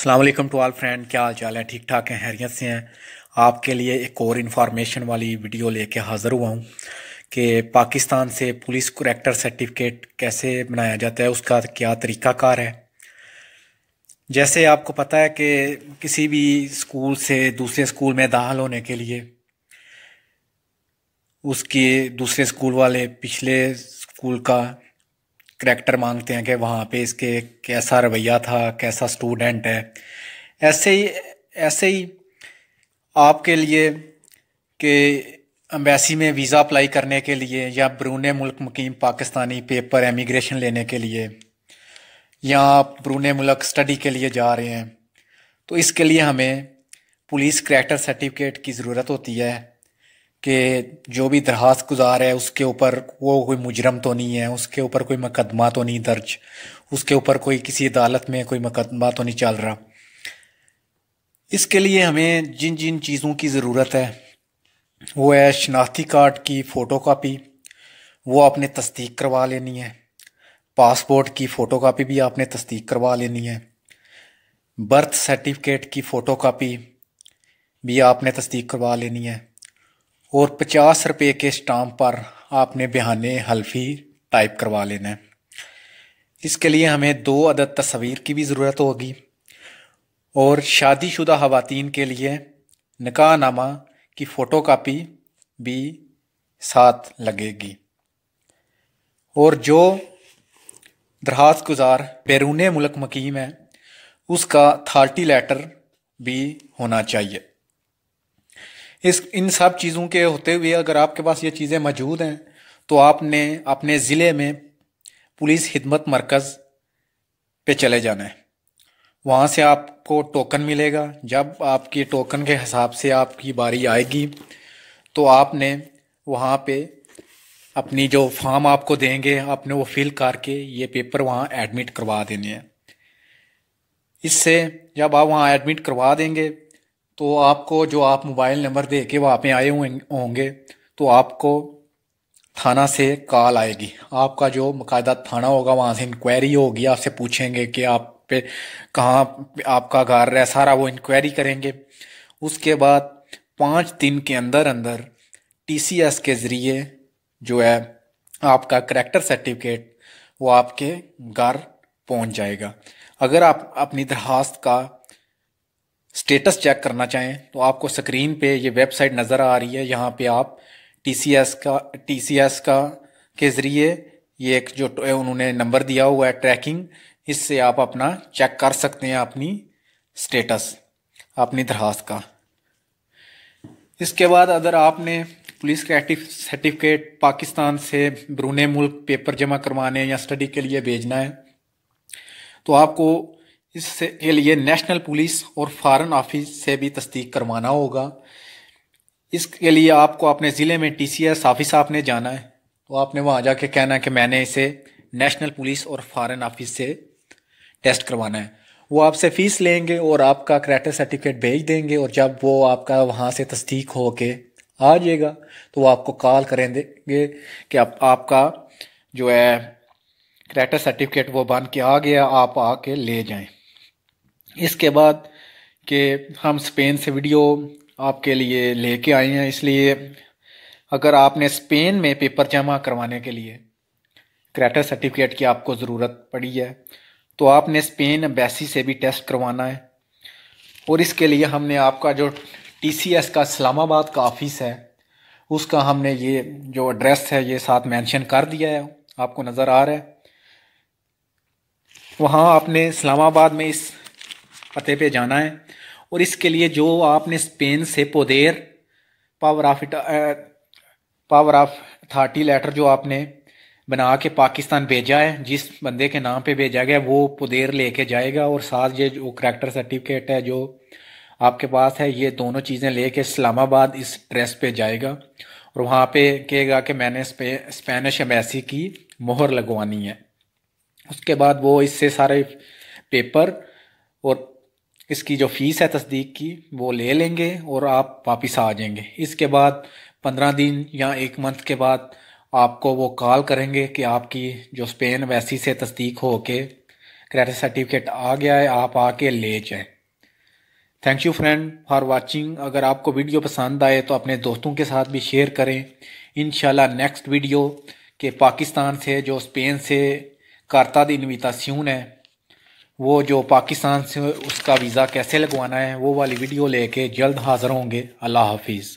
अस्सलाम वालेकुम to all friend. क्या हाल चाल है? ठीक ठाक हैं, खैरियत से हैं? आपके लिए एक और इन्फॉर्मेशन वाली वीडियो लेके हाज़िर हुआ हूँ कि पाकिस्तान से पुलिस करैक्टर सर्टिफिकेट कैसे बनाया जाता है, उसका क्या तरीक़ाकार है। जैसे आपको पता है कि किसी भी स्कूल से दूसरे स्कूल में दाखिल होने के लिए उसके दूसरे स्कूल वाले पिछले स्कूल का करैक्टर मांगते हैं कि वहाँ पे इसके कैसा रवैया था, कैसा स्टूडेंट है। ऐसे ही आपके लिए कि एम्बेसी में वीज़ा अप्लाई करने के लिए या बैरून मुल्क मुकीम पाकिस्तानी पेपर एमिग्रेशन लेने के लिए, या आप बैरून मुल्क स्टडी के लिए जा रहे हैं, तो इसके लिए हमें पुलिस करैक्टर सर्टिफिकेट की ज़रूरत होती है कि जो भी दरख्वास्त गुजार है उसके ऊपर वो कोई मुजरम तो नहीं है, उसके ऊपर कोई मुकदमा तो नहीं दर्ज, उसके ऊपर कोई किसी अदालत में कोई मुकदमा तो नहीं चल रहा। इसके लिए हमें जिन जिन चीज़ों की ज़रूरत है वो है शनाख्ती कार्ड की फ़ोटो कापी, वो आपने तस्दीक करवा लेनी है। पासपोर्ट की फ़ोटो कापी भी आपने तस्दीक करवा लेनी है। बर्थ सर्टिफिकेट की फ़ोटो कापी भी आपने तस्दीक करवा लेनी है। और 50 रुपये के स्टाम्प पर आपने बयाने हल्फी टाइप करवा लेना है। इसके लिए हमें 2 अदद तस्वीर की भी ज़रूरत होगी और शादीशुदा ख़वातीन के लिए निकाहनामा की फ़ोटो कापी भी साथ लगेगी। और जो दरख्वास्त गुजार बैरून मुल्क मुकीम है उसका अथॉरिटी लेटर भी होना चाहिए। इन सब चीज़ों के होते हुए अगर आपके पास ये चीज़ें मौजूद हैं तो आपने अपने ज़िले में पुलिस खिदमत मरकज़ पे चले जाना है। वहाँ से आपको टोकन मिलेगा। जब आपकी टोकन के हिसाब से आपकी बारी आएगी तो आपने वहाँ पे अपनी जो फॉर्म आपको देंगे आपने वो फिल करके ये पेपर वहाँ एडमिट करवा देने हैं। इससे जब आप वहाँ एडमिट करवा देंगे तो आपको जो आप मोबाइल नंबर दे के वहाँ पे आए होंगे तो आपको थाना से कॉल आएगी। आपका जो मुकायदा थाना होगा वहाँ से इंक्वायरी होगी, आपसे पूछेंगे कि आप पे कहाँ आपका घर है, सारा वो इंक्वायरी करेंगे। उसके बाद 5 दिन के अंदर अंदर टीसीएस के ज़रिए जो है आपका करैक्टर सर्टिफिकेट वो आपके घर पहुँच जाएगा। अगर आप अपनी दरख्वास्त का स्टेटस चेक करना चाहें तो आपको स्क्रीन पे ये वेबसाइट नज़र आ रही है। यहाँ पे आप टीसीएस का के ज़रिए ये एक जो उन्होंने नंबर दिया हुआ है ट्रैकिंग, इससे आप अपना चेक कर सकते हैं अपनी स्टेटस अपनी दरख्वास्त का। इसके बाद अगर आपने पुलिस करैक्टर सर्टिफिकेट पाकिस्तान से बैरून मुल्क पेपर जमा करवाने या स्टडी के लिए भेजना है तो आपको इससे के लिए नेशनल पुलिस और फॉरेन ऑफिस से भी तस्दीक करवाना होगा। इसके लिए आपको अपने ज़िले में टीसीएस ऑफिस आपने जाना है तो आपने वहाँ जाके कहना है कि मैंने इसे नेशनल पुलिस और फॉरेन ऑफिस से टेस्ट करवाना है। वो आपसे फ़ीस लेंगे और आपका करैक्टर सर्टिफिकेट भेज देंगे और जब वो आपका वहाँ से तस्दीक हो के आ जाएगा तो वो आपको कॉल करेंगे कि आपका जो है करैक्टर सर्टिफिकेट वो बन के आ गया, आप आके ले जाएं। इसके बाद कि हम स्पेन से वीडियो आपके लिए लेके आए हैं, इसलिए अगर आपने स्पेन में पेपर जमा करवाने के लिए करैक्टर सर्टिफिकेट की आपको ज़रूरत पड़ी है तो आपने स्पेन एम्बेसी से भी टेस्ट करवाना है। और इसके लिए हमने आपका जो टीसीएस का इस्लामाबाद का ऑफिस है उसका हमने ये जो एड्रेस है ये साथ मेंशन कर दिया है, आपको नज़र आ रहा है। वहाँ आपने इस्लामाबाद में इस पते पे जाना है और इसके लिए जो आपने स्पेन से पोदेर पावर ऑफ अथॉरिटी लेटर जो आपने बना के पाकिस्तान भेजा है, जिस बंदे के नाम पे भेजा गया वो पोदेर लेके जाएगा और साथ ये जो करैक्टर सर्टिफिकेट है जो आपके पास है ये दोनों चीज़ें लेके इस्लामाबाद इस एड्रेस पे जाएगा और वहाँ पे कहेगा कि मैंने स्पेनिश एम्बेसी की मोहर लगवानी है। उसके बाद वो इससे सारे पेपर और इसकी जो फ़ीस है तस्दीक की वो ले लेंगे और आप वापस आ जाएंगे। इसके बाद 15 दिन या 1 मंथ के बाद आपको वो कॉल करेंगे कि आपकी जो स्पेन एम्बेसी से तस्दीक हो के करैक्टर सर्टिफिकेट आ गया है, आप आके ले जाएं। Thank you friend for watching. अगर आपको वीडियो पसंद आए तो अपने दोस्तों के साथ भी शेयर करें। इंशाल्लाह नेक्स्ट वीडियो के पाकिस्तान से जो स्पेन से कार्ता दी इनवितासियोन है, वो जो पाकिस्तान से उसका वीज़ा कैसे लगवाना है, वो वाली वीडियो लेके जल्द हाज़िर होंगे। अल्लाह हाफिज़।